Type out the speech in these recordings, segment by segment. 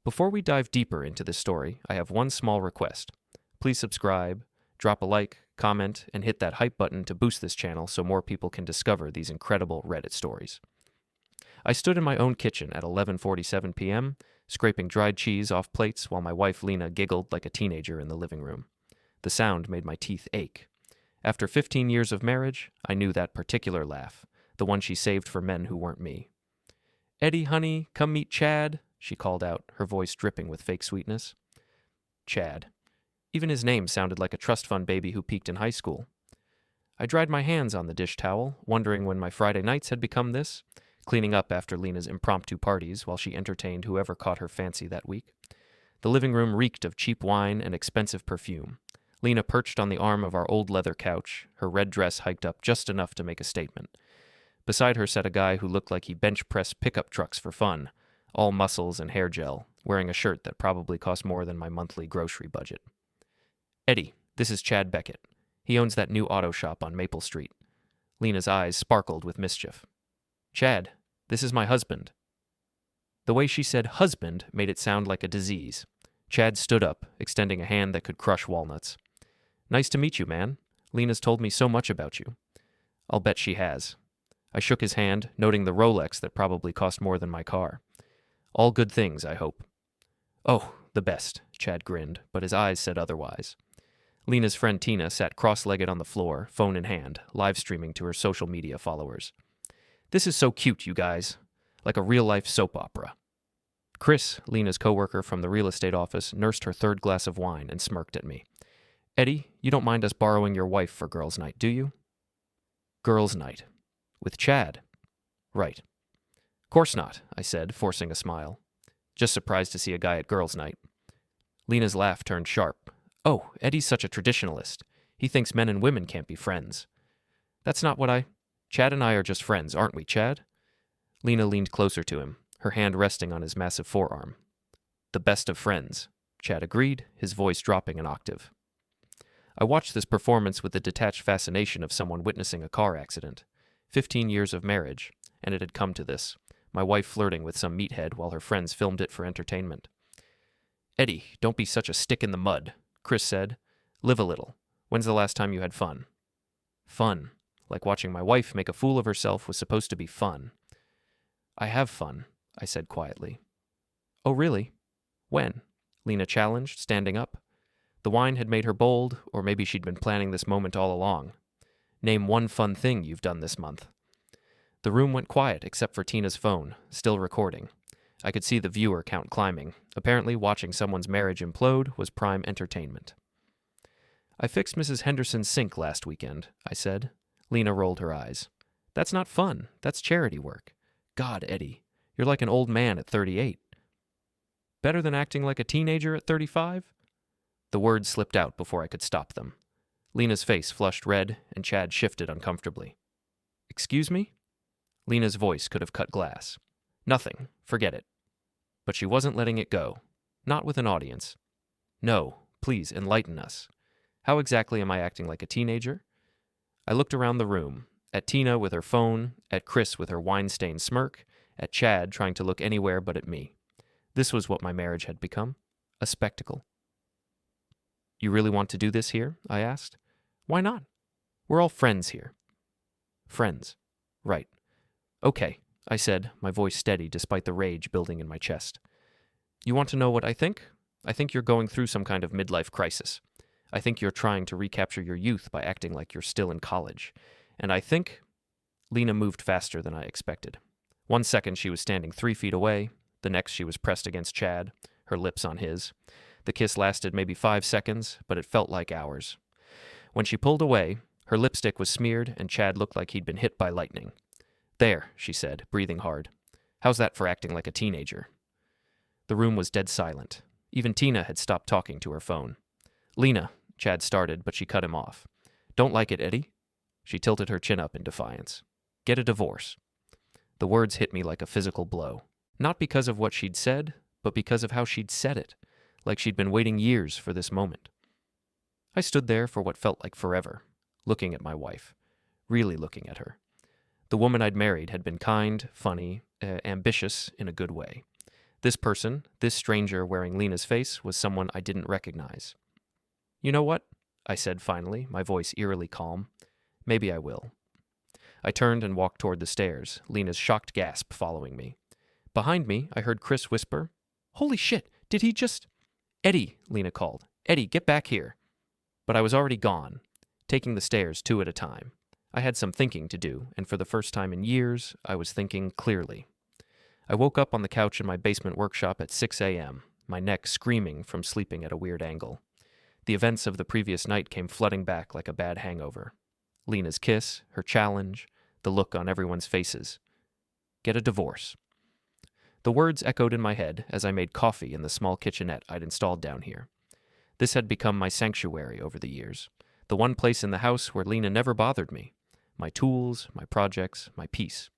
Before we dive deeper into this story, I have one small request. Please subscribe, drop a like, comment, and hit that hype button to boost this channel so more people can discover these incredible Reddit stories. I stood in my own kitchen at 11:47 p.m., scraping dried cheese off plates while my wife Lena giggled like a teenager in the living room. The sound made my teeth ache. After 15 years of marriage, I knew that particular laugh, the one she saved for men who weren't me. "Eddie, honey, come meet Chad," she called out, her voice dripping with fake sweetness. Chad. Even his name sounded like a trust fund baby who peaked in high school. I dried my hands on the dish towel, wondering when my Friday nights had become this, cleaning up after Lena's impromptu parties while she entertained whoever caught her fancy that week. The living room reeked of cheap wine and expensive perfume. Lena perched on the arm of our old leather couch, her red dress hiked up just enough to make a statement. Beside her sat a guy who looked like he bench-pressed pickup trucks for fun, all muscles and hair gel, wearing a shirt that probably cost more than my monthly grocery budget. "Eddie, this is Chad Beckett. He owns that new auto shop on Maple Street." Lena's eyes sparkled with mischief. "Chad, this is my husband." The way she said husband made it sound like a disease. Chad stood up, extending a hand that could crush walnuts. "Nice to meet you, man. Lena's told me so much about you." "I'll bet she has." I shook his hand, noting the Rolex that probably cost more than my car. "All good things, I hope." "Oh, the best," Chad grinned, but his eyes said otherwise. Lena's friend Tina sat cross-legged on the floor, phone in hand, live streaming to her social media followers. "This is so cute, you guys. Like a real-life soap opera." Kris, Lena's coworker from the real estate office, nursed her third glass of wine and smirked at me. "Eddie, you don't mind us borrowing your wife for girls' night, do you?" "Girls' night. With Chad?" "Right." "Course not," I said, forcing a smile. "Just surprised to see a guy at girls' night." Lena's laugh turned sharp. "Oh, Eddie's such a traditionalist. He thinks men and women can't be friends." "That's not what Chad and I are just friends, aren't we, Chad?" Lena leaned closer to him, her hand resting on his massive forearm. "The best of friends," Chad agreed, his voice dropping an octave. I watched this performance with the detached fascination of someone witnessing a car accident. 15 years of marriage, and it had come to this. My wife flirting with some meathead while her friends filmed it for entertainment. "Eddie, don't be such a stick in the mud," Kris said. "Live a little. When's the last time you had fun?" Fun. Like watching my wife make a fool of herself was supposed to be fun. "I have fun," I said quietly. "Oh, really? When?" Lena challenged, standing up. The wine had made her bold, or maybe she'd been planning this moment all along. "Name one fun thing you've done this month." The room went quiet except for Tina's phone, still recording. I could see the viewer count climbing. Apparently, watching someone's marriage implode was prime entertainment. "I fixed Mrs. Henderson's sink last weekend," I said. Lena rolled her eyes. "That's not fun. That's charity work." "God, Eddie, you're like an old man at 38. "Better than acting like a teenager at 35? The words slipped out before I could stop them. Lena's face flushed red, and Chad shifted uncomfortably. "Excuse me?" Lena's voice could have cut glass. "Nothing. Forget it." But she wasn't letting it go. Not with an audience. "No, please enlighten us. How exactly am I acting like a teenager?" I looked around the room, at Tina with her phone, at Kris with her wine-stained smirk, at Chad trying to look anywhere but at me. This was what my marriage had become. A spectacle. "You really want to do this here?" I asked. "Why not? We're all friends here." "Friends. Right. Okay," I said, my voice steady despite the rage building in my chest. "You want to know what I think? I think you're going through some kind of midlife crisis. I think you're trying to recapture your youth by acting like you're still in college. And I think—" Lena moved faster than I expected. 1 second she was standing 3 feet away. The next she was pressed against Chad, her lips on his. The kiss lasted maybe 5 seconds, but it felt like hours. When she pulled away, her lipstick was smeared and Chad looked like he'd been hit by lightning. "There," she said, breathing hard. "How's that for acting like a teenager?" The room was dead silent. Even Tina had stopped talking to her phone. "Lena," Chad started, but she cut him off. "Don't like it, Eddie?" She tilted her chin up in defiance. "Get a divorce." The words hit me like a physical blow. Not because of what she'd said, but because of how she'd said it, like she'd been waiting years for this moment. I stood there for what felt like forever, looking at my wife, really looking at her. The woman I'd married had been kind, funny, ambitious in a good way. This person, this stranger wearing Lena's face, was someone I didn't recognize. "You know what?" I said finally, my voice eerily calm. "Maybe I will." I turned and walked toward the stairs, Lena's shocked gasp following me. Behind me, I heard Kris whisper, "Holy shit, did he just—" "Eddie," Lena called. "Eddie, get back here." But I was already gone, taking the stairs 2 at a time. I had some thinking to do, and for the first time in years, I was thinking clearly. I woke up on the couch in my basement workshop at 6 a.m., my neck screaming from sleeping at a weird angle. The events of the previous night came flooding back like a bad hangover. Lena's kiss, her challenge, the look on everyone's faces. Get a divorce. The words echoed in my head as I made coffee in the small kitchenette I'd installed down here. This had become my sanctuary over the years, the one place in the house where Lena never bothered me. My tools, my projects, my peace.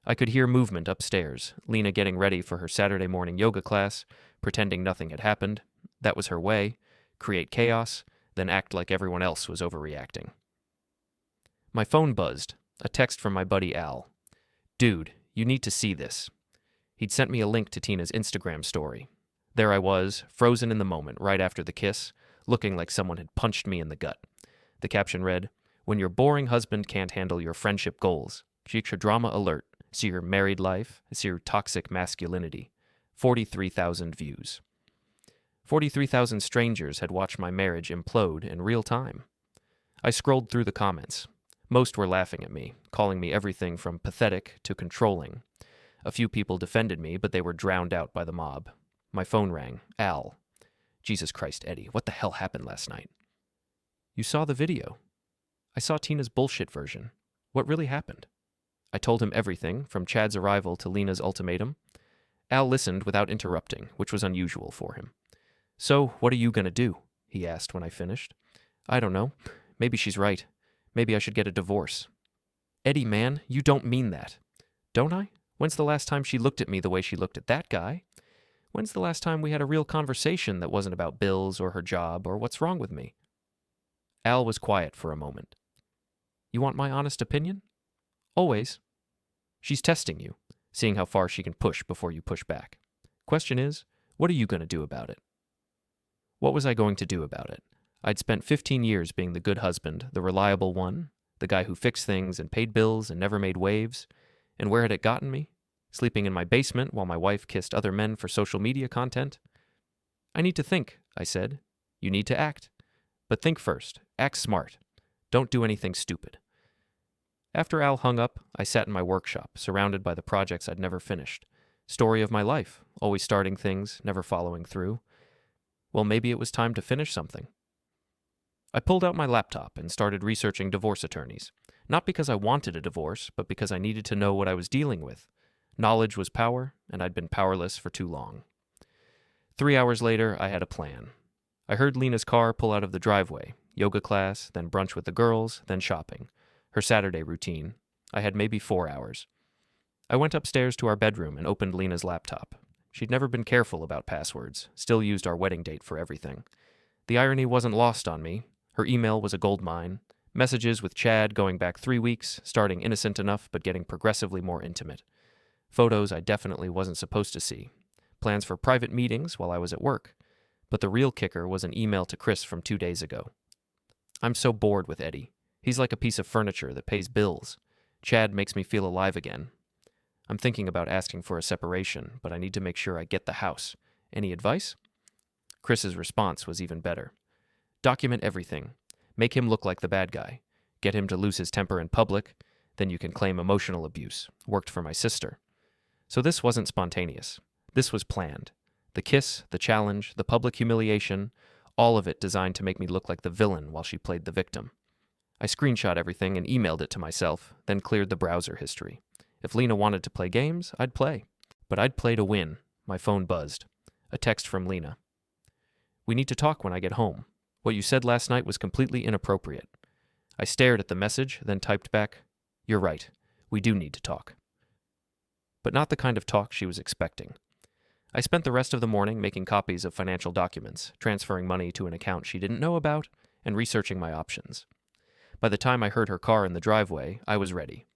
I could hear movement upstairs, Lena getting ready for her Saturday morning yoga class, pretending nothing had happened. That was her way. Create chaos, then act like everyone else was overreacting. My phone buzzed, a text from my buddy Al. "Dude, you need to see this." He'd sent me a link to Tina's Instagram story. There I was, frozen in the moment right after the kiss, looking like someone had punched me in the gut. The caption read, "When your boring husband can't handle your friendship goals. Future drama alert. See your married life. See your toxic masculinity." 43,000 views. 43,000 strangers had watched my marriage implode in real time. I scrolled through the comments. Most were laughing at me, calling me everything from pathetic to controlling. A few people defended me, but they were drowned out by the mob. My phone rang. Al. "Jesus Christ, Eddie, what the hell happened last night?" "You saw the video." "I saw Tina's bullshit version. What really happened?" I told him everything, from Chad's arrival to Lena's ultimatum. Al listened without interrupting, which was unusual for him. "So, what are you gonna do?" he asked when I finished. "I don't know. Maybe she's right. Maybe I should get a divorce." "Eddie, man, you don't mean that." "Don't I? When's the last time she looked at me the way she looked at that guy? When's the last time we had a real conversation that wasn't about bills or her job or what's wrong with me?" Al was quiet for a moment. "You want my honest opinion?" "Always." "She's testing you, seeing how far she can push before you push back. Question is, what are you going to do about it?" What was I going to do about it? I'd spent 15 years being the good husband, the reliable one, the guy who fixed things and paid bills and never made waves. And where had it gotten me? Sleeping in my basement while my wife kissed other men for social media content? "I need to think," I said. "You need to act. But think first. Act smart. Don't do anything stupid." After Al hung up, I sat in my workshop, surrounded by the projects I'd never finished. Story of my life, always starting things, never following through. Well, maybe it was time to finish something. I pulled out my laptop and started researching divorce attorneys. Not because I wanted a divorce, but because I needed to know what I was dealing with. Knowledge was power, and I'd been powerless for too long. 3 hours later, I had a plan. I heard Lena's car pull out of the driveway. Yoga class, then brunch with the girls, then shopping. Her Saturday routine. I had maybe 4 hours. I went upstairs to our bedroom and opened Lena's laptop. She'd never been careful about passwords, still used our wedding date for everything. The irony wasn't lost on me. Her email was a goldmine. Messages with Chad going back 3 weeks, starting innocent enough but getting progressively more intimate. Photos I definitely wasn't supposed to see. Plans for private meetings while I was at work. But the real kicker was an email to Kris from 2 days ago. "I'm so bored with Eddie. He's like a piece of furniture that pays bills. Chad makes me feel alive again. I'm thinking about asking for a separation, but I need to make sure I get the house. Any advice?" Kris's response was even better. "Document everything. Make him look like the bad guy. Get him to lose his temper in public. Then you can claim emotional abuse. Worked for my sister." So this wasn't spontaneous. This was planned. The kiss, the challenge, the public humiliation, all of it designed to make me look like the villain while she played the victim. I screenshot everything and emailed it to myself, then cleared the browser history. If Lena wanted to play games, I'd play. But I'd play to win. My phone buzzed. A text from Lena. "We need to talk when I get home. What you said last night was completely inappropriate." I stared at the message, then typed back, "You're right. We do need to talk." But not the kind of talk she was expecting. I spent the rest of the morning making copies of financial documents, transferring money to an account she didn't know about, and researching my options. By the time I heard her car in the driveway, I was ready.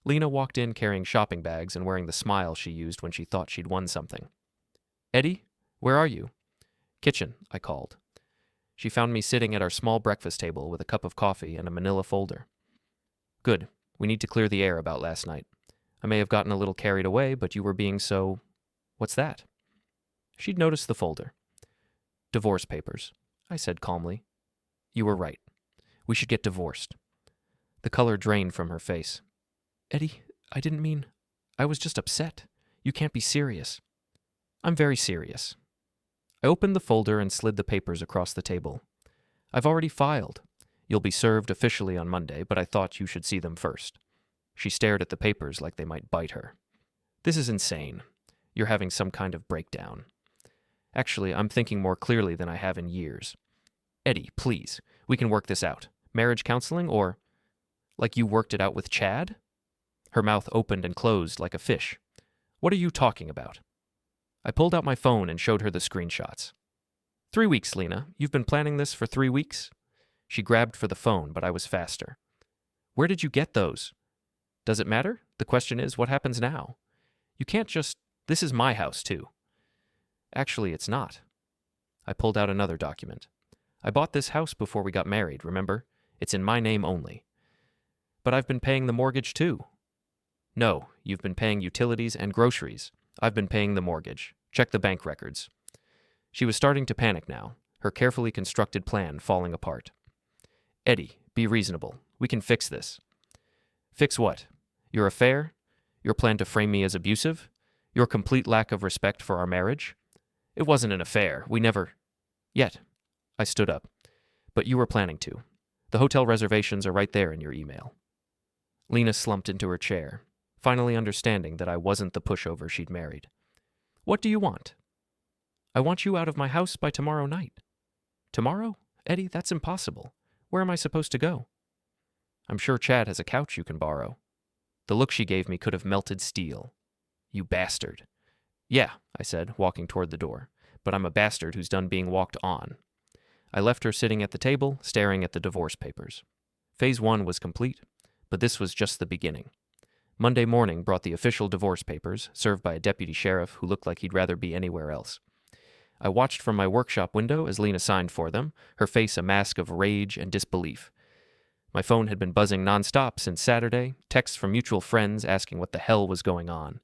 Lena walked in carrying shopping bags and wearing the smile she used when she thought she'd won something. Eddie, where are you? Kitchen, I called. She found me sitting at our small breakfast table with a cup of coffee and a manila folder. Good. We need to clear the air about last night. I may have gotten a little carried away, but you were being so... What's that? She'd noticed the folder. Divorce papers, I said calmly. You were right. We should get divorced. The color drained from her face. Eddie, I didn't mean... I was just upset. You can't be serious. I'm very serious. I opened the folder and slid the papers across the table. I've already filed. You'll be served officially on Monday, but I thought you should see them first. She stared at the papers like they might bite her. This is insane. You're having some kind of breakdown. Actually, I'm thinking more clearly than I have in years. Eddie, please, we can work this out. Marriage counseling or... Like you worked it out with Chad? Her mouth opened and closed like a fish. What are you talking about? I pulled out my phone and showed her the screenshots. 3 weeks, Lena. You've been planning this for 3 weeks? She grabbed for the phone, but I was faster. Where did you get those? Does it matter? The question is, what happens now? You can't just... This is my house, too. Actually, it's not. I pulled out another document. I bought this house before we got married, remember? It's in my name only. But I've been paying the mortgage, too. No, you've been paying utilities and groceries. I've been paying the mortgage. Check the bank records. She was starting to panic now, her carefully constructed plan falling apart. Eddie, be reasonable. We can fix this. Fix what? Your affair? Your plan to frame me as abusive? Your complete lack of respect for our marriage? It wasn't an affair. We never... Yet. I stood up. But you were planning to. The hotel reservations are right there in your email. Lena slumped into her chair, finally understanding that I wasn't the pushover she'd married. What do you want? I want you out of my house by tomorrow night. Tomorrow? Eddie, that's impossible. Where am I supposed to go? I'm sure Chad has a couch you can borrow. The look she gave me could have melted steel. You bastard. Yeah, I said, walking toward the door, but I'm a bastard who's done being walked on. I left her sitting at the table, staring at the divorce papers. Phase 1 was complete, but this was just the beginning. Monday morning brought the official divorce papers, served by a deputy sheriff who looked like he'd rather be anywhere else. I watched from my workshop window as Lena signed for them, her face a mask of rage and disbelief. My phone had been buzzing nonstop since Saturday, texts from mutual friends asking what the hell was going on.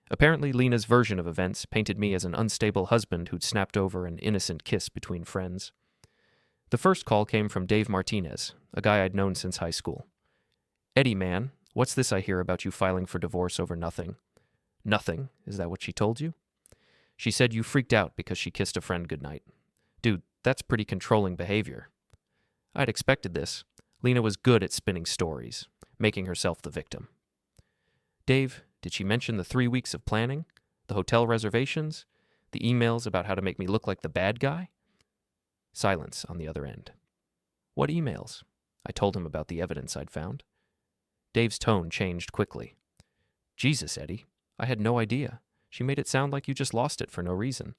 Apparently, Lena's version of events painted me as an unstable husband who'd snapped over an innocent kiss between friends. The first call came from Dave Martinez, a guy I'd known since high school. Eddie, man, what's this I hear about you filing for divorce over nothing? Nothing? Is that what she told you? She said you freaked out because she kissed a friend goodnight. Dude, that's pretty controlling behavior. I'd expected this. Lena was good at spinning stories, making herself the victim. Dave, did she mention the 3 weeks of planning? The hotel reservations? The emails about how to make me look like the bad guy? Silence on the other end. What emails? I told him about the evidence I'd found. Dave's tone changed quickly. Jesus, Eddie, I had no idea. She made it sound like you just lost it for no reason.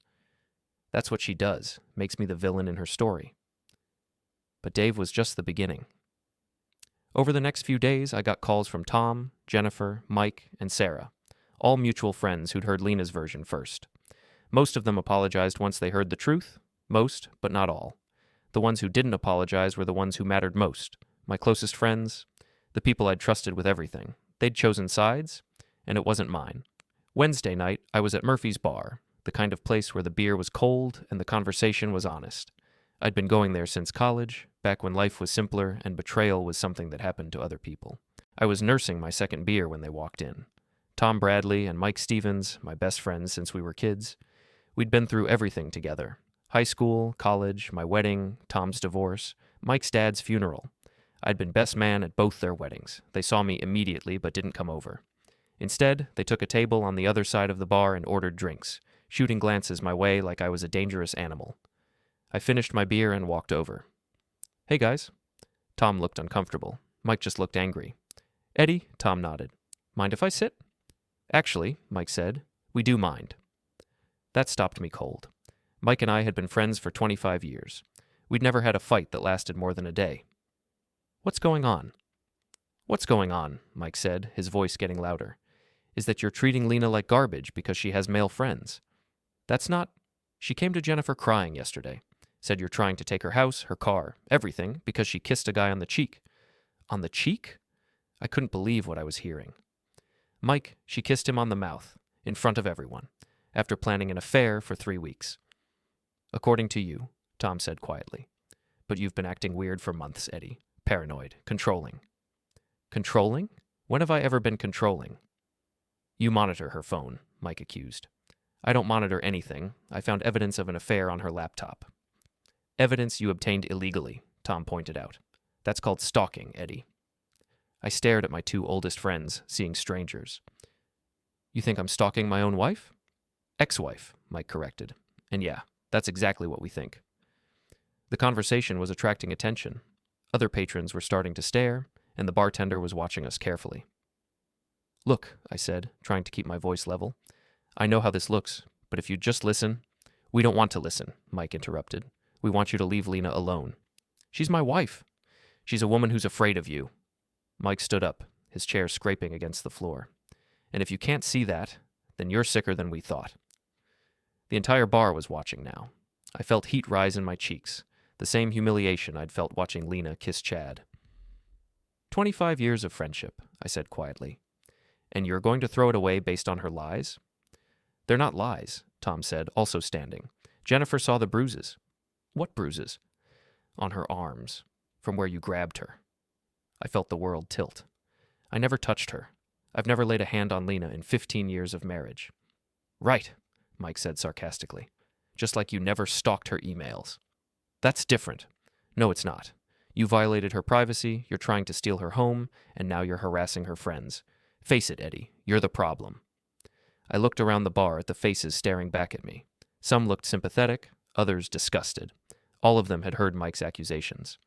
That's what she does, makes me the villain in her story. But Dave was just the beginning. Over the next few days, I got calls from Tom, Jennifer, Mike, and Sarah, all mutual friends who'd heard Lena's version first. Most of them apologized once they heard the truth. Most, but not all. The ones who didn't apologize were the ones who mattered most. My closest friends, the people I'd trusted with everything. They'd chosen sides, and it wasn't mine. Wednesday night, I was at Murphy's Bar, the kind of place where the beer was cold and the conversation was honest. I'd been going there since college, back when life was simpler and betrayal was something that happened to other people. I was nursing my second beer when they walked in. Tom Bradley and Mike Stevens, my best friends since we were kids. We'd been through everything together. High school, college, my wedding, Tom's divorce, Mike's dad's funeral. I'd been best man at both their weddings. They saw me immediately but didn't come over. Instead, they took a table on the other side of the bar and ordered drinks, shooting glances my way like I was a dangerous animal. I finished my beer and walked over. Hey, guys. Tom looked uncomfortable. Mike just looked angry. Eddie, Tom nodded. Mind if I sit? Actually, Mike said, we do mind. That stopped me cold. Mike and I had been friends for 25 years. We'd never had a fight that lasted more than a day. What's going on? What's going on, Mike said, his voice getting louder, is that you're treating Lena like garbage because she has male friends. That's not... She came to Jennifer crying yesterday. Said you're trying to take her house, her car, everything, because she kissed a guy on the cheek. On the cheek? I couldn't believe what I was hearing. Mike, she kissed him on the mouth, in front of everyone, after planning an affair for 3 weeks. According to you, Tom said quietly. But you've been acting weird for months, Eddie. Paranoid, controlling. Controlling? When have I ever been controlling? You monitor her phone, Mike accused. I don't monitor anything. I found evidence of an affair on her laptop. Evidence you obtained illegally, Tom pointed out. That's called stalking, Eddie. I stared at my 2 oldest friends, seeing strangers. You think I'm stalking my own wife? Ex-wife, Mike corrected. And yeah, that's exactly what we think. The conversation was attracting attention. Other patrons were starting to stare, and the bartender was watching us carefully. Look, I said, trying to keep my voice level. I know how this looks, but if you'd just listen... We don't want to listen, Mike interrupted. We want you to leave Lena alone. She's my wife. She's a woman who's afraid of you. Mike stood up, his chair scraping against the floor. And if you can't see that, then you're sicker than we thought. The entire bar was watching now. I felt heat rise in my cheeks, the same humiliation I'd felt watching Lena kiss Chad. 25 years of friendship, I said quietly. And you're going to throw it away based on her lies? They're not lies, Tom said, also standing. Jennifer saw the bruises. What bruises? On her arms, from where you grabbed her. I felt the world tilt. I never touched her. I've never laid a hand on Lena in 15 years of marriage. Right, Mike said sarcastically. Just like you never stalked her emails. That's different. No, it's not. You violated her privacy, you're trying to steal her home, and now you're harassing her friends. Face it, Eddie, you're the problem. I looked around the bar at the faces staring back at me. Some looked sympathetic, others disgusted. All of them had heard Mike's accusations.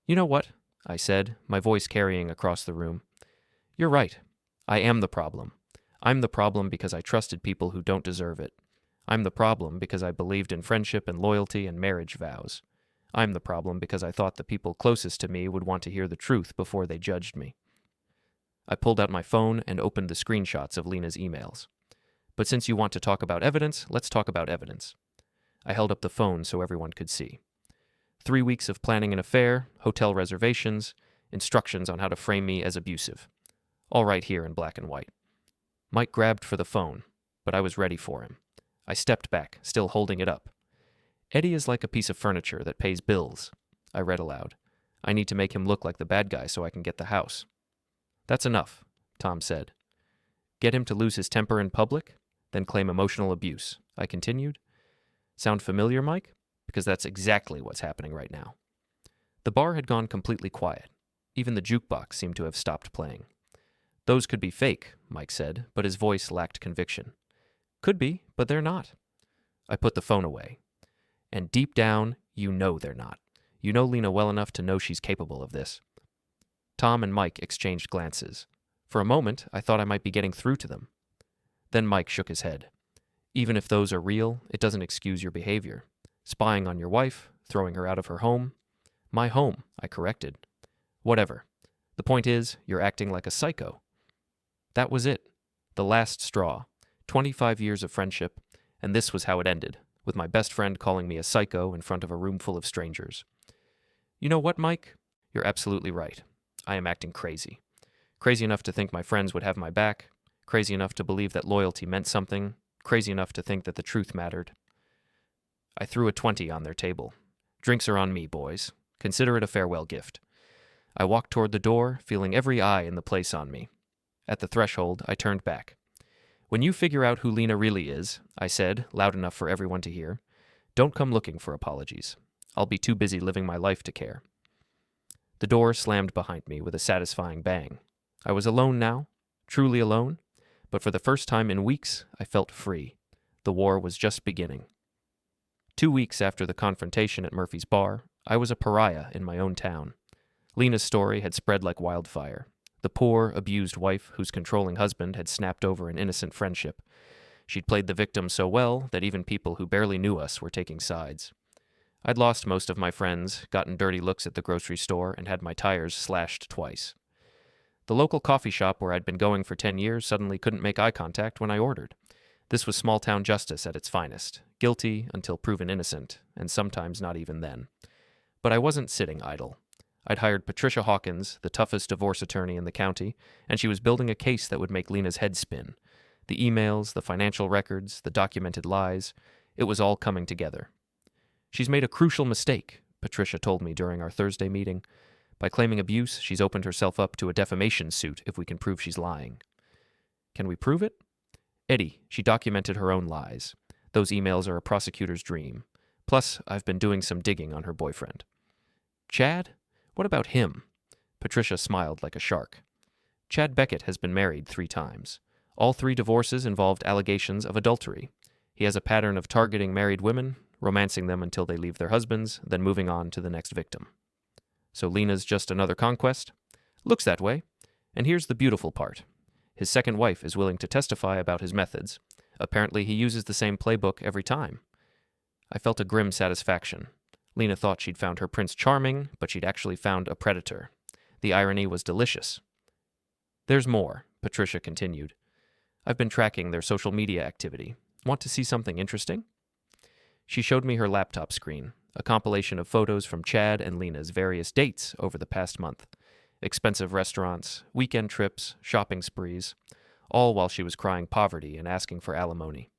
You know what? I said, my voice carrying across the room. You're right. I am the problem. I'm the problem because I trusted people who don't deserve it. I'm the problem because I believed in friendship and loyalty and marriage vows. I'm the problem because I thought the people closest to me would want to hear the truth before they judged me. I pulled out my phone and opened the screenshots of Lena's emails. But since you want to talk about evidence, let's talk about evidence. I held up the phone so everyone could see. 3 weeks of planning an affair, hotel reservations, instructions on how to frame me as abusive. All right here in black and white. Mike grabbed for the phone, but I was ready for him. I stepped back, still holding it up. Eddie is like a piece of furniture that pays bills, I read aloud. I need to make him look like the bad guy so I can get the house. That's enough, Tom said. Get him to lose his temper in public, then claim emotional abuse, I continued. Sound familiar, Mike? Because that's exactly what's happening right now. The bar had gone completely quiet. Even the jukebox seemed to have stopped playing. Those could be fake, Mike said, but his voice lacked conviction. Could be, but they're not. I put the phone away. And deep down, you know they're not. You know Lena well enough to know she's capable of this. Tom and Mike exchanged glances. For a moment, I thought I might be getting through to them. Then Mike shook his head. Even if those are real, it doesn't excuse your behavior. Spying on your wife, throwing her out of her home. My home, I corrected. Whatever. The point is, you're acting like a psycho. That was it. The last straw. 25 years of friendship, and this was how it ended, with my best friend calling me a psycho in front of a room full of strangers. You know what, Mike? You're absolutely right. I am acting crazy. Crazy enough to think my friends would have my back, crazy enough to believe that loyalty meant something, crazy enough to think that the truth mattered. I threw a 20 on their table. Drinks are on me, boys. Consider it a farewell gift. I walked toward the door, feeling every eye in the place on me. At the threshold, I turned back. When you figure out who Lena really is, I said, loud enough for everyone to hear, don't come looking for apologies. I'll be too busy living my life to care. The door slammed behind me with a satisfying bang. I was alone now, truly alone, but for the first time in weeks, I felt free. The war was just beginning. 2 weeks after the confrontation at Murphy's bar, I was a pariah in my own town. Lena's story had spread like wildfire. The poor, abused wife whose controlling husband had snapped over an innocent friendship. She'd played the victim so well that even people who barely knew us were taking sides. I'd lost most of my friends, gotten dirty looks at the grocery store, and had my tires slashed twice. The local coffee shop where I'd been going for 10 years suddenly couldn't make eye contact when I ordered. This was small-town justice at its finest, guilty until proven innocent, and sometimes not even then. But I wasn't sitting idle. I'd hired Patricia Hawkins, the toughest divorce attorney in the county, and she was building a case that would make Lena's head spin. The emails, the financial records, the documented lies, it was all coming together. "She's made a crucial mistake," Patricia told me during our Thursday meeting. "By claiming abuse, she's opened herself up to a defamation suit if we can prove she's lying." "Can we prove it?" "Eddie, she documented her own lies. Those emails are a prosecutor's dream. Plus, I've been doing some digging on her boyfriend." "Chad? What about him?" Patricia smiled like a shark. "Chad Beckett has been married 3 times. All 3 divorces involved allegations of adultery. He has a pattern of targeting married women, romancing them until they leave their husbands, then moving on to the next victim." "So Lena's just another conquest?" "Looks that way. And here's the beautiful part. His second wife is willing to testify about his methods. Apparently he uses the same playbook every time." I felt a grim satisfaction. Lena thought she'd found her prince charming, but she'd actually found a predator. The irony was delicious. "There's more," Patricia continued. "I've been tracking their social media activity. Want to see something interesting?" She showed me her laptop screen, a compilation of photos from Chad and Lena's various dates over the past month. Expensive restaurants, weekend trips, shopping sprees, all while she was crying poverty and asking for alimony.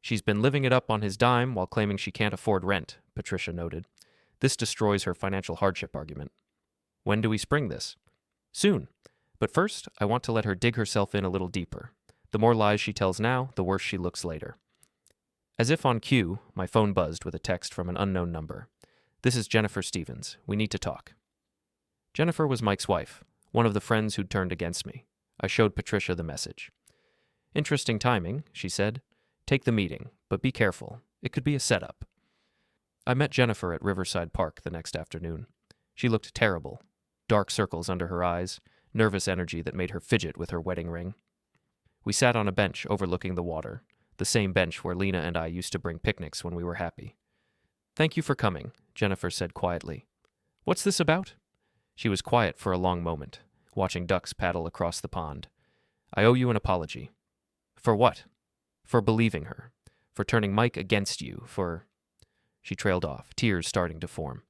"She's been living it up on his dime while claiming she can't afford rent," Patricia noted. "This destroys her financial hardship argument." "When do we spring this?" "Soon. But first, I want to let her dig herself in a little deeper. The more lies she tells now, the worse she looks later." As if on cue, my phone buzzed with a text from an unknown number. "This is Jennifer Stevens. We need to talk." Jennifer was Mike's wife, one of the friends who'd turned against me. I showed Patricia the message. "Interesting timing," she said. "Take the meeting, but be careful. It could be a setup." I met Jennifer at Riverside Park the next afternoon. She looked terrible. Dark circles under her eyes, nervous energy that made her fidget with her wedding ring. We sat on a bench overlooking the water, the same bench where Lena and I used to bring picnics when we were happy. "Thank you for coming," Jennifer said quietly. "What's this about?" She was quiet for a long moment, watching ducks paddle across the pond. "I owe you an apology." "For what?" "For believing her. For turning Mike against you. For—" She trailed off, tears starting to form.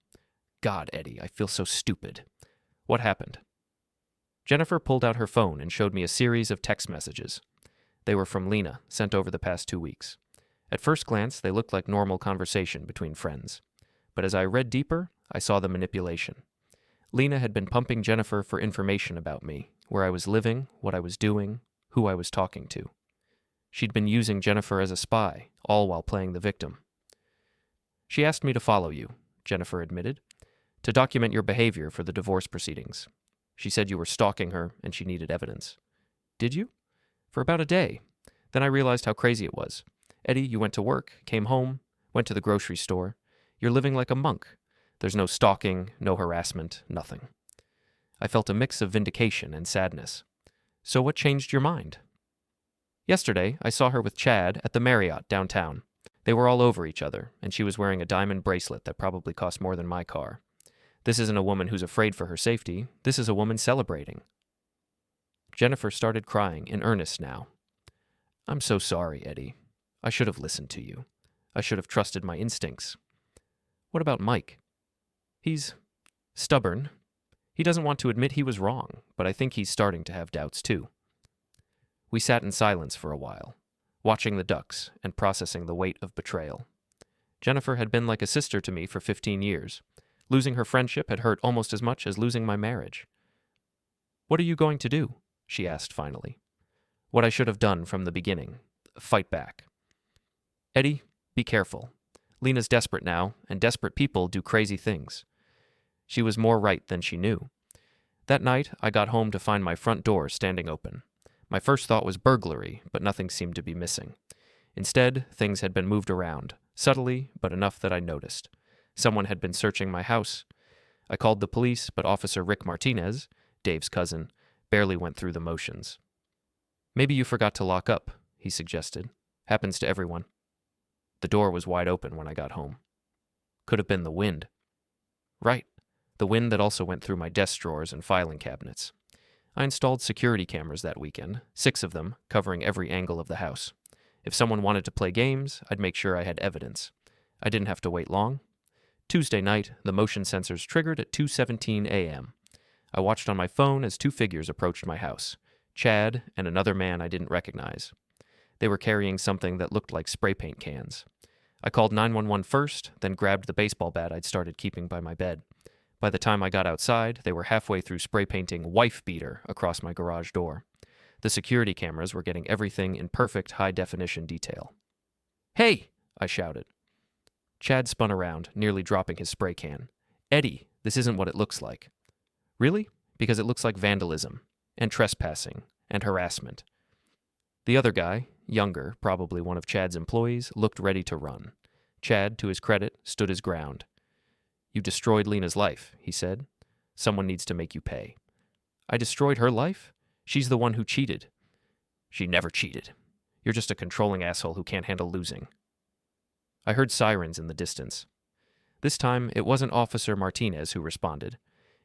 "God, Eddie, I feel so stupid. What happened?" Jennifer pulled out her phone and showed me a series of text messages. They were from Lena, sent over the past 2 weeks. At first glance, they looked like normal conversation between friends. But as I read deeper, I saw the manipulation. Lena had been pumping Jennifer for information about me, where I was living, what I was doing, who I was talking to. She'd been using Jennifer as a spy, all while playing the victim. "She asked me to follow you," Jennifer admitted, "to document your behavior for the divorce proceedings. She said you were stalking her and she needed evidence." "Did you?" "For about a day. Then I realized how crazy it was. Eddie, you went to work, came home, went to the grocery store. You're living like a monk. There's no stalking, no harassment, nothing." I felt a mix of vindication and sadness. "So what changed your mind?" "Yesterday, I saw her with Chad at the Marriott downtown. They were all over each other, and she was wearing a diamond bracelet that probably cost more than my car. This isn't a woman who's afraid for her safety. This is a woman celebrating." Jennifer started crying, in earnest now. "I'm so sorry, Eddie. I should have listened to you. I should have trusted my instincts." "What about Mike?" "He's stubborn. He doesn't want to admit he was wrong, but I think he's starting to have doubts too." We sat in silence for a while, watching the ducks and processing the weight of betrayal. Jennifer had been like a sister to me for 15 years. Losing her friendship had hurt almost as much as losing my marriage. "What are you going to do?" she asked finally. "What I should have done from the beginning. Fight back." "Eddie, be careful. Lena's desperate now, and desperate people do crazy things." She was more right than she knew. That night, I got home to find my front door standing open. My first thought was burglary, but nothing seemed to be missing. Instead, things had been moved around, subtly, but enough that I noticed. Someone had been searching my house. I called the police, but Officer Rick Martinez, Dave's cousin, barely went through the motions. "Maybe you forgot to lock up," he suggested. "Happens to everyone." The door was wide open when I got home. Could have been the wind. Right, the wind that also went through my desk drawers and filing cabinets. I installed security cameras that weekend, 6 of them, covering every angle of the house. If someone wanted to play games, I'd make sure I had evidence. I didn't have to wait long. Tuesday night, the motion sensors triggered at 2:17 a.m. I watched on my phone as two figures approached my house, Chad and another man I didn't recognize. They were carrying something that looked like spray paint cans. I called 911 first, then grabbed the baseball bat I'd started keeping by my bed. By the time I got outside, they were halfway through spray painting "wife beater" across my garage door. The security cameras were getting everything in perfect high-definition detail. "Hey!" I shouted. Chad spun around, nearly dropping his spray can. "Eddie, this isn't what it looks like." "Really? Because it looks like vandalism, and trespassing, and harassment." The other guy, younger, probably one of Chad's employees, looked ready to run. Chad, to his credit, stood his ground. "You destroyed Lena's life," he said. "Someone needs to make you pay." "I destroyed her life? She's the one who cheated." "She never cheated. You're just a controlling asshole who can't handle losing." I heard sirens in the distance. This time, it wasn't Officer Martinez who responded.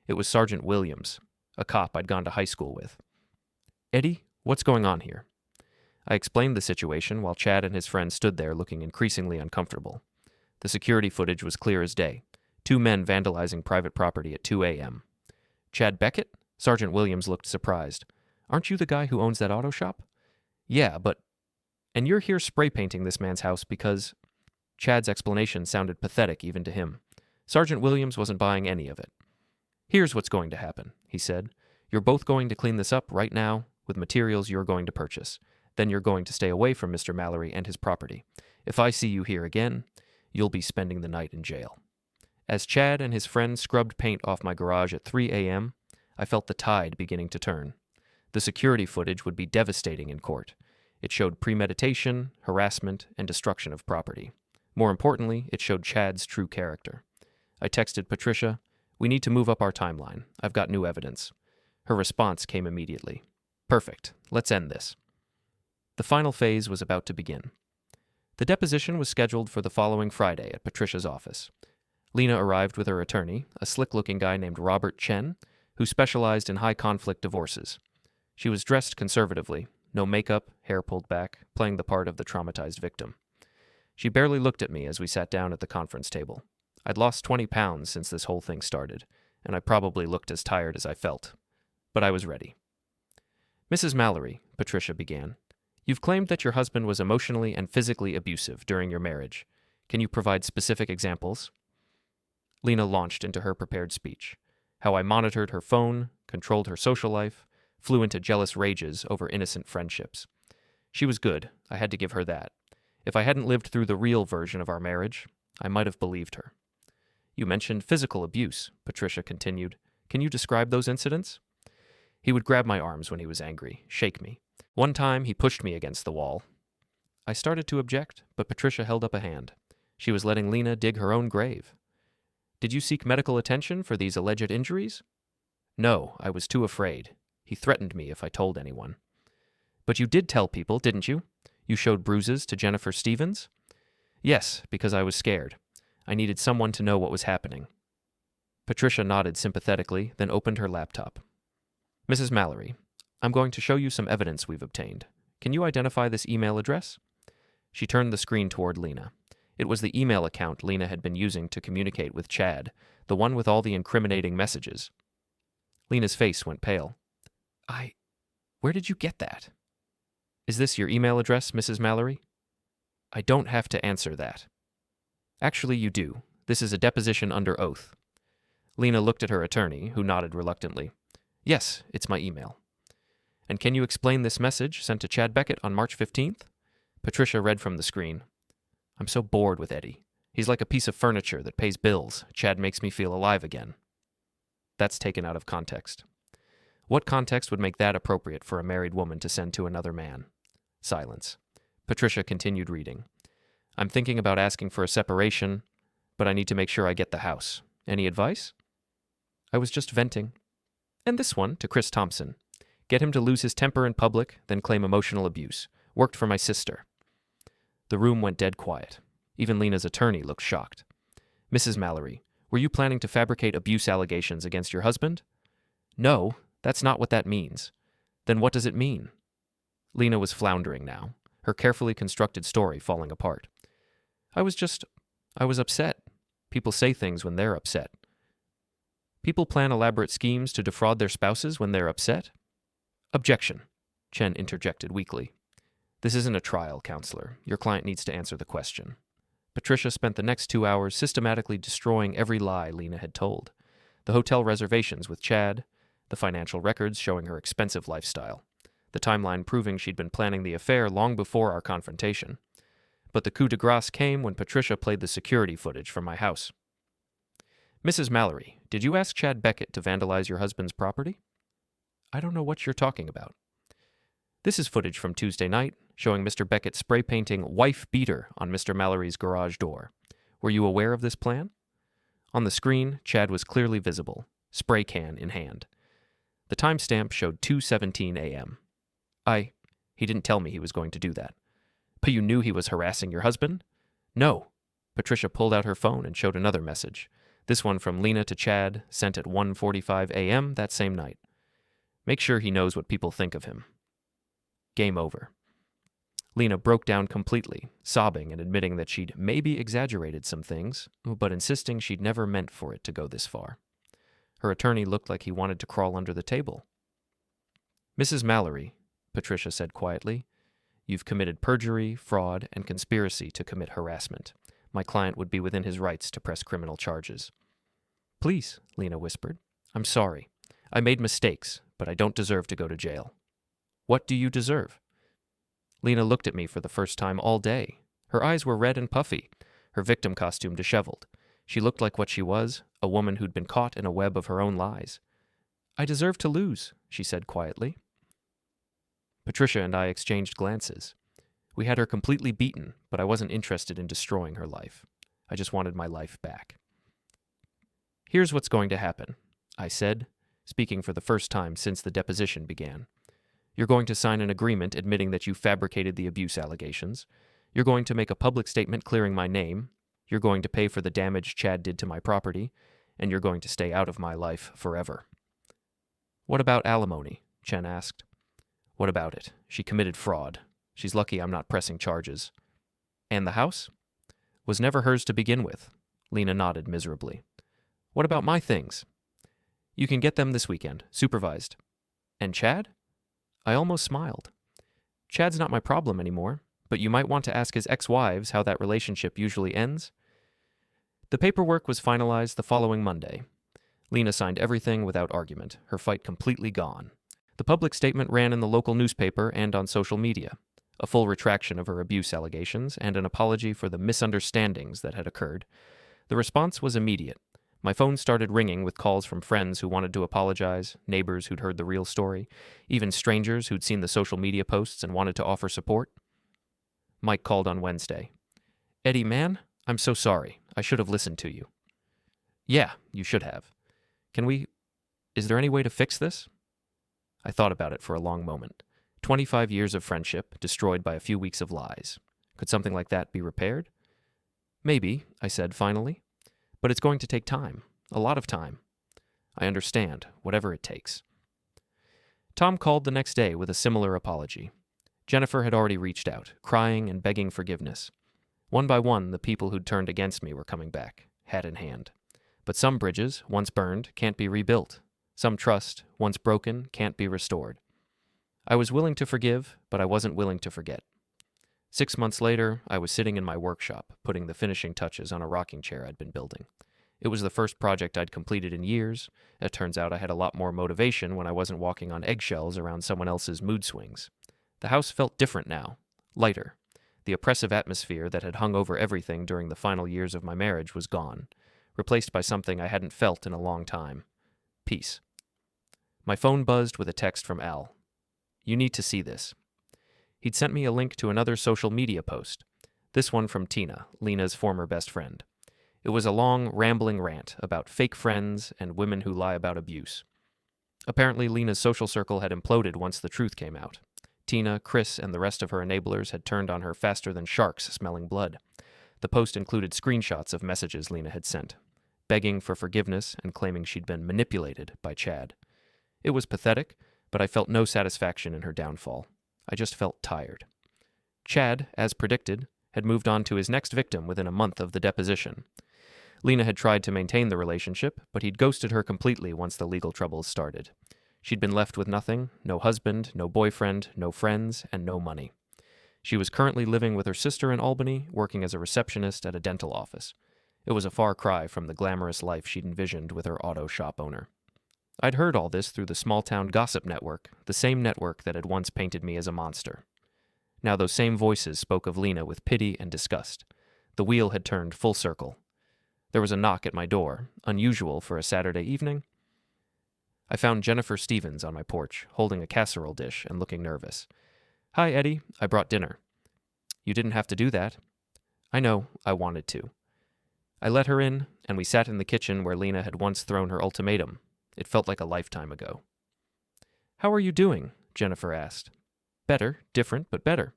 It was Sergeant Williams, a cop I'd gone to high school with. "Eddie, what's going on here?" I explained the situation while Chad and his friend stood there looking increasingly uncomfortable. The security footage was clear as day. Two men vandalizing private property at 2 a.m. "Chad Beckett?" Sergeant Williams looked surprised. "Aren't you the guy who owns that auto shop?" "Yeah, but..." "And you're here spray painting this man's house because..." Chad's explanation sounded pathetic even to him. Sergeant Williams wasn't buying any of it. "Here's what's going to happen," he said. "You're both going to clean this up right now with materials you're going to purchase. Then you're going to stay away from Mr. Mallory and his property. If I see you here again, you'll be spending the night in jail." As Chad and his friend scrubbed paint off my garage at 3 a.m., I felt the tide beginning to turn. The security footage would be devastating in court. It showed premeditation, harassment, and destruction of property. More importantly, it showed Chad's true character. I texted Patricia, "We need to move up our timeline. I've got new evidence." Her response came immediately. "Perfect. Let's end this." The final phase was about to begin. The deposition was scheduled for the following Friday at Patricia's office. Lena arrived with her attorney, a slick-looking guy named Robert Chen, who specialized in high-conflict divorces. She was dressed conservatively, no makeup, hair pulled back, playing the part of the traumatized victim. She barely looked at me as we sat down at the conference table. I'd lost 20 pounds since this whole thing started, and I probably looked as tired as I felt. But I was ready. "Mrs. Mallory," Patricia began, "you've claimed that your husband was emotionally and physically abusive during your marriage. Can you provide specific examples?" Lena launched into her prepared speech. How I monitored her phone, controlled her social life, flew into jealous rages over innocent friendships. She was good, I had to give her that. If I hadn't lived through the real version of our marriage, I might have believed her. "You mentioned physical abuse," Patricia continued. "Can you describe those incidents?" "He would grab my arms when he was angry, shake me. One time, he pushed me against the wall." I started to object, but Patricia held up a hand. She was letting Lena dig her own grave. "Did you seek medical attention for these alleged injuries?" "No, I was too afraid. He threatened me if I told anyone." "But you did tell people, didn't you? You showed bruises to Jennifer Stevens?" "Yes, because I was scared. I needed someone to know what was happening." Patricia nodded sympathetically, then opened her laptop. "Mrs. Mallory, I'm going to show you some evidence we've obtained. Can you identify this email address?" She turned the screen toward Lena. It was the email account Lena had been using to communicate with Chad, the one with all the incriminating messages. Lena's face went pale. Where did you get that?" "Is this your email address, Mrs. Mallory?" "I don't have to answer that." "Actually, you do. This is a deposition under oath." Lena looked at her attorney, who nodded reluctantly. "Yes, it's my email." "And can you explain this message sent to Chad Beckett on March 15th? Patricia read from the screen. "I'm so bored with Eddie. He's like a piece of furniture that pays bills. Chad makes me feel alive again." That's taken out of context. What context would make that appropriate for a married woman to send to another man? Silence. Patricia continued reading. "I'm thinking about asking for a separation, but I need to make sure I get the house. Any advice?" "I was just venting." "And this one to Kris Thompson. Get him to lose his temper in public, then claim emotional abuse. Worked for my sister." The room went dead quiet. Even Lena's attorney looked shocked. "Mrs. Mallory, were you planning to fabricate abuse allegations against your husband?" "No, that's not what that means." "Then what does it mean?" Lena was floundering now. her carefully constructed story falling apart. I was upset. People say things when they're upset. People plan elaborate schemes to defraud their spouses when they're upset? Objection, Chen interjected weakly. This isn't a trial, counselor. Your client needs to answer the question. Patricia spent the next 2 hours systematically destroying every lie Lena had told. The hotel reservations with Chad, the financial records showing her expensive lifestyle, the timeline proving she'd been planning the affair long before our confrontation. But the coup de grace came when Patricia played the security footage from my house. Mrs. Mallory, did you ask Chad Beckett to vandalize your husband's property? I don't know what you're talking about. This is footage from Tuesday night, showing Mr. Beckett spray painting wife beater on Mr. Mallory's garage door. Were you aware of this plan? On the screen, Chad was clearly visible, spray can in hand. The timestamp showed 2:17 a.m. He didn't tell me he was going to do that. But you knew he was harassing your husband? No. Patricia pulled out her phone and showed another message. This one from Lena to Chad, sent at 1:45 a.m. that same night. Make sure he knows what people think of him. Game over. Lena broke down completely, sobbing and admitting that she'd maybe exaggerated some things, but insisting she'd never meant for it to go this far. Her attorney looked like he wanted to crawl under the table. Mrs. Mallory, Patricia said quietly, you've committed perjury, fraud, and conspiracy to commit harassment. My client would be within his rights to press criminal charges. Please, Lena whispered. I'm sorry. I made mistakes, but I don't deserve to go to jail. What do you deserve? Lena looked at me for the first time all day. Her eyes were red and puffy, her victim costume disheveled. She looked like what she was, a woman who'd been caught in a web of her own lies. I deserve to lose, she said quietly. Patricia and I exchanged glances. We had her completely beaten, but I wasn't interested in destroying her life. I just wanted my life back. Here's what's going to happen, I said, speaking for the first time since the deposition began. You're going to sign an agreement admitting that you fabricated the abuse allegations. You're going to make a public statement clearing my name. You're going to pay for the damage Chad did to my property. And you're going to stay out of my life forever. What about alimony? Chen asked. What about it? She committed fraud. She's lucky I'm not pressing charges. And the house? Was never hers to begin with. Lena nodded miserably. What about my things? You can get them this weekend, supervised. And Chad? I almost smiled. Chad's not my problem anymore, but you might want to ask his ex-wives how that relationship usually ends. The paperwork was finalized the following Monday. Lena signed everything without argument, her fight completely gone. The public statement ran in the local newspaper and on social media, a full retraction of her abuse allegations and an apology for the misunderstandings that had occurred. The response was immediate. My phone started ringing with calls from friends who wanted to apologize, neighbors who'd heard the real story, even strangers who'd seen the social media posts and wanted to offer support. Mike called on Wednesday. Eddie, man, I'm so sorry. I should have listened to you. Yeah, you should have. Is there any way to fix this? I thought about it for a long moment. 25 years of friendship, destroyed by a few weeks of lies. Could something like that be repaired? Maybe, I said finally. But it's going to take time. A lot of time. I understand, whatever it takes. Tom called the next day with a similar apology. Jennifer had already reached out, crying and begging forgiveness. One by one, the people who'd turned against me were coming back, hat in hand. But some bridges, once burned, can't be rebuilt. Some trust, once broken, can't be restored. I was willing to forgive, but I wasn't willing to forget. 6 months later, I was sitting in my workshop, putting the finishing touches on a rocking chair I'd been building. It was the first project I'd completed in years. It turns out I had a lot more motivation when I wasn't walking on eggshells around someone else's mood swings. The house felt different now, lighter. The oppressive atmosphere that had hung over everything during the final years of my marriage was gone, replaced by something I hadn't felt in a long time. Peace. My phone buzzed with a text from Al. You need to see this. He'd sent me a link to another social media post, this one from Tina, Lena's former best friend. It was a long, rambling rant about fake friends and women who lie about abuse. Apparently, Lena's social circle had imploded once the truth came out. Tina, Kris, and the rest of her enablers had turned on her faster than sharks smelling blood. The post included screenshots of messages Lena had sent, begging for forgiveness and claiming she'd been manipulated by Chad. It was pathetic, but I felt no satisfaction in her downfall. I just felt tired. Chad, as predicted, had moved on to his next victim within a month of the deposition. Lena had tried to maintain the relationship, but he'd ghosted her completely once the legal troubles started. She'd been left with nothing, no husband, no boyfriend, no friends, and no money. She was currently living with her sister in Albany, working as a receptionist at a dental office. It was a far cry from the glamorous life she'd envisioned with her auto shop owner. I'd heard all this through the small-town gossip network, the same network that had once painted me as a monster. Now those same voices spoke of Lena with pity and disgust. The wheel had turned full circle. There was a knock at my door, unusual for a Saturday evening. I found Jennifer Stevens on my porch, holding a casserole dish and looking nervous. "Hi, Eddie. I brought dinner." "You didn't have to do that." "I know. I wanted to." I let her in, and we sat in the kitchen where Lena had once thrown her ultimatum. It felt like a lifetime ago. "How are you doing?" Jennifer asked. "Better, different, but better."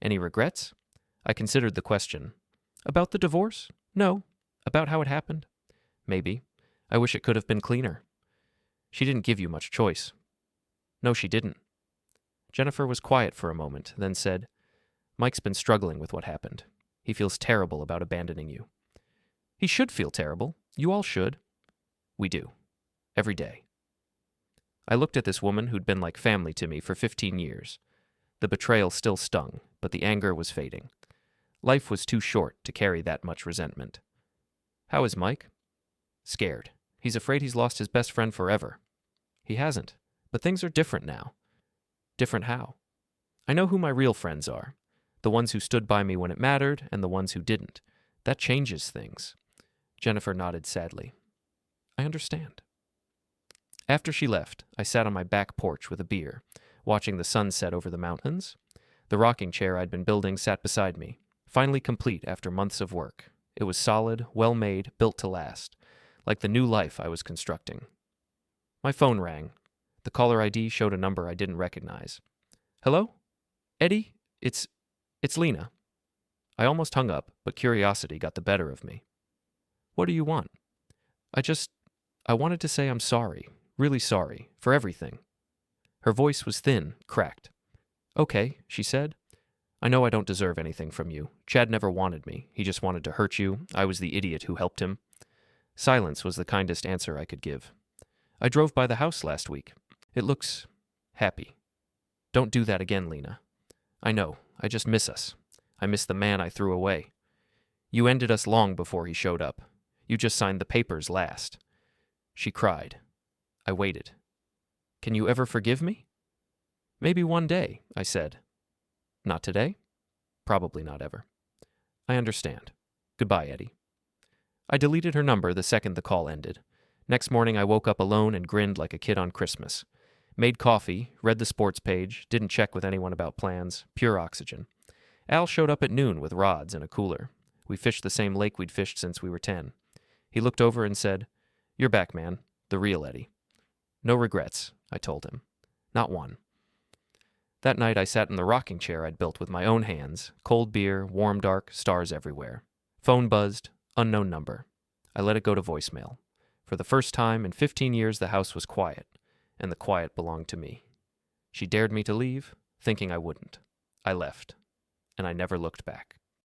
"Any regrets?" I considered the question. "About the divorce? No. About how it happened? Maybe. I wish it could have been cleaner." "She didn't give you much choice." "No, she didn't." Jennifer was quiet for a moment, then said, "Mike's been struggling with what happened. He feels terrible about abandoning you." "He should feel terrible. You all should." "We do. Every day." I looked at this woman who'd been like family to me for 15 years. The betrayal still stung, but the anger was fading. Life was too short to carry that much resentment. "How is Mike?" "Scared. He's afraid he's lost his best friend forever." "He hasn't. But things are different now." "Different how?" "I know who my real friends are. The ones who stood by me when it mattered, and the ones who didn't. That changes things." Jennifer nodded sadly. "I understand." After she left, I sat on my back porch with a beer, watching the sun set over the mountains. The rocking chair I'd been building sat beside me, finally complete after months of work. It was solid, well-made, built to last, like the new life I was constructing. My phone rang. The caller ID showed a number I didn't recognize. "Hello? Eddie? It's Lena." I almost hung up, but curiosity got the better of me. "What do you want?" I wanted to say I'm sorry, really sorry, for everything." Her voice was thin, cracked. "Okay," she said. "I know I don't deserve anything from you. Chad never wanted me. He just wanted to hurt you. I was the idiot who helped him." Silence was the kindest answer I could give. "I drove by the house last week. It looks happy." "Don't do that again, Lena." "I know. I just miss us. I miss the man I threw away. You ended us long before he showed up. You just signed the papers last." She cried. I waited. "Can you ever forgive me?" "Maybe one day," I said. "Not today?" "Probably not ever." "I understand. Goodbye, Eddie." I deleted her number the second the call ended. Next morning I woke up alone and grinned like a kid on Christmas. Made coffee, read the sports page, didn't check with anyone about plans, pure oxygen. Al showed up at noon with rods and a cooler. We fished the same lake we'd fished since we were 10. He looked over and said, "You're back, man. The real Eddie." "No regrets," I told him. "Not one." That night I sat in the rocking chair I'd built with my own hands, cold beer, warm dark, stars everywhere. Phone buzzed, unknown number. I let it go to voicemail. For the first time in 15 years the house was quiet, and the quiet belonged to me. She dared me to leave, thinking I wouldn't. I left, and I never looked back.